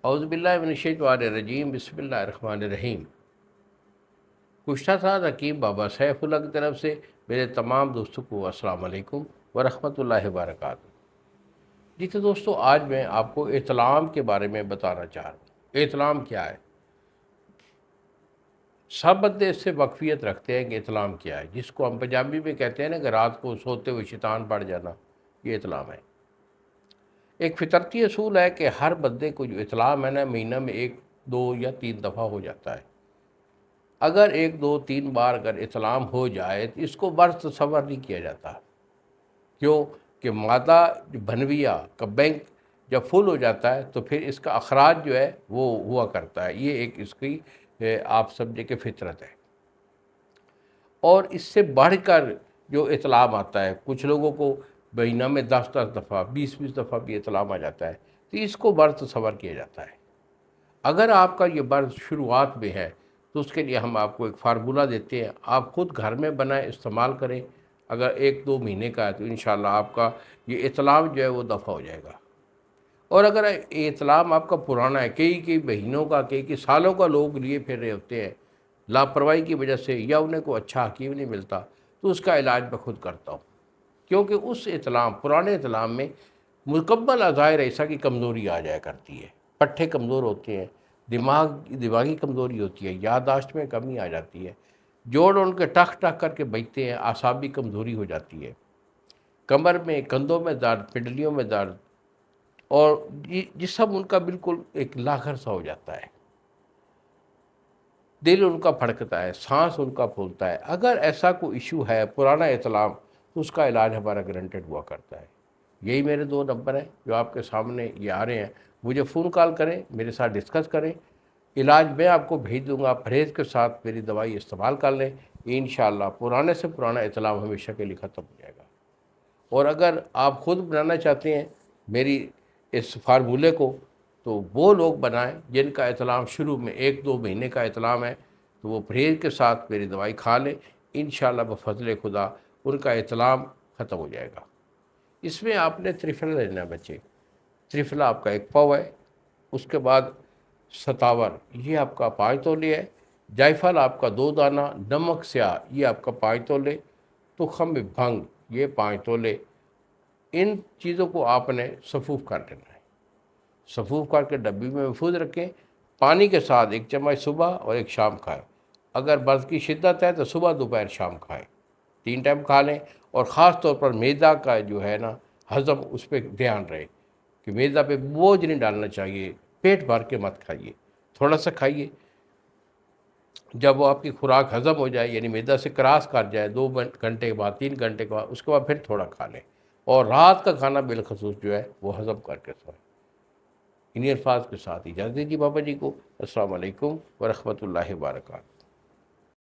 اعوذ باللہ من الشیطان الرجیم، بسم اللہ الرحمن الرحیم۔ گزشتہ سال حکیم بابا سیف اللہ کی طرف سے میرے تمام دوستوں کو السلام علیکم ورحمۃ اللہ وبرکاتہ۔ جی تو دوستو، آج میں آپ کو احتلام کے بارے میں بتانا چاہ رہا ہوں۔ احتلام کیا ہے؟ سب بندے اس سے واقفیت رکھتے ہیں کہ احتلام کیا ہے، جس کو ہم پنجابی میں کہتے ہیں نا کہ رات کو سوتے ہوئے شیطان پڑ جانا، یہ احتلام ہے۔ ایک فطرتی اصول ہے کہ ہر بندے کو جو احتلام ہے نا، مہینہ میں 1 2 یا 3 دفعہ ہو جاتا ہے۔ اگر 1 2 3 بار اگر احتلام ہو جائے تو اس کو برس تصور نہیں کیا جاتا۔ کیوں کہ مادہ بھنویہ کا بینک جب فل ہو جاتا ہے تو پھر اس کا اخراج جو ہے وہ ہوا کرتا ہے۔ یہ ایک اس کی آپ سمجھے کہ فطرت ہے۔ اور اس سے بڑھ کر جو احتلام آتا ہے، کچھ لوگوں کو مہینہ میں 10 دفعہ 20 دفعہ بھی احتلام آ جاتا ہے، تو اس کو برس تصور کیا جاتا ہے۔ اگر آپ کا یہ برس شروعات میں ہے تو اس کے لیے ہم آپ کو ایک فارمولہ دیتے ہیں، آپ خود گھر میں بنائیں، استعمال کریں۔ اگر 1 2 مہینے کا ہے تو انشاءاللہ آپ کا یہ احتلام جو ہے وہ دفع ہو جائے گا۔ اور اگر احتلام آپ کا پرانا ہے، کئی مہینوں کا، کئی سالوں کا لوگ لیے پھر رہے ہوتے ہیں لاپرواہی کی وجہ سے، یا انہیں کو اچھا حکیم نہیں ملتا، تو اس کا علاج میں خود کرتا ہوں۔ کیونکہ اس احتلام، پرانے احتلام میں مکمل اعضائے رئیسہ کی کمزوری آ جایا کرتی ہے، پٹھے کمزور ہوتے ہیں، دماغی کمزوری ہوتی ہے، یادداشت میں کمی آ جاتی ہے، جوڑ ان کے ٹک ٹک کر کے بجتے ہیں، اعصابی کمزوری ہو جاتی ہے، کمر میں، کندھوں میں درد، پنڈلیوں میں درد، اور جسم ان کا بالکل ایک لاغر سا ہو جاتا ہے، دل ان کا پھڑکتا ہے، سانس ان کا پھولتا ہے۔ اگر ایسا کوئی ایشو ہے پرانا احتلام، تو اس کا علاج ہمارا گارنٹیڈ ہوا کرتا ہے۔ یہی میرے 2 نمبر ہیں جو آپ کے سامنے یہ آ رہے ہیں، مجھے فون کال کریں، میرے ساتھ ڈسکس کریں، علاج میں آپ کو بھیج دوں گا، پرہیز کے ساتھ میری دوائی استعمال کر لیں، انشاءاللہ پرانے سے پرانا احتلام ہمیشہ کے لیے ختم ہو جائے گا۔ اور اگر آپ خود بنانا چاہتے ہیں میری اس فارمولے کو، تو وہ لوگ بنائیں جن کا احتلام شروع میں 1 2 مہینے کا احتلام ہے، تو وہ پرہیز کے ساتھ میری دوائی کھا لیں، انشاءاللہ بفضل خدا ان کا احتلام ختم ہو جائے گا۔ اس میں آپ نے تریفلا لینا ہے بچے۔ تریفلا آپ کا 1 پاؤ ہے، اس کے بعد ستاور یہ آپ کا 5 تولے ہے، جائفل آپ کا 2 دانہ، نمک سیاہ یہ آپ کا 5 تولے، تخم بھنگ یہ 5 تولے۔ ان چیزوں کو آپ نے صفوف کر لینا ہے، صفوف کر کے ڈبی میں محفوظ رکھیں۔ پانی کے ساتھ 1 چمچ صبح اور 1 شام کھائیں۔ اگر برد کی شدت ہے تو صبح دوپہر شام کھائیں، 3 ٹائم کھا لیں۔ اور خاص طور پر میدا کا جو ہے نا ہضم، اس پہ دھیان رہے کہ میدا پہ بوجھ نہیں ڈالنا چاہیے، پیٹ بھر کے مت کھائیے، تھوڑا سا کھائیے۔ جب وہ آپ کی خوراک ہضم ہو جائے، یعنی میدا سے کراس کر جائے 2 گھنٹے کے بعد، 3 گھنٹے کے بعد، اس کے بعد پھر تھوڑا کھا لیں، اور رات کا کھانا بالخصوص جو ہے وہ ہضم کر کے سوئیں۔ انہی الفاظ کے ساتھ اجازت دیجیے بابا جی کو۔ السلام علیکم ورحمۃ اللہ وبرکاتہ۔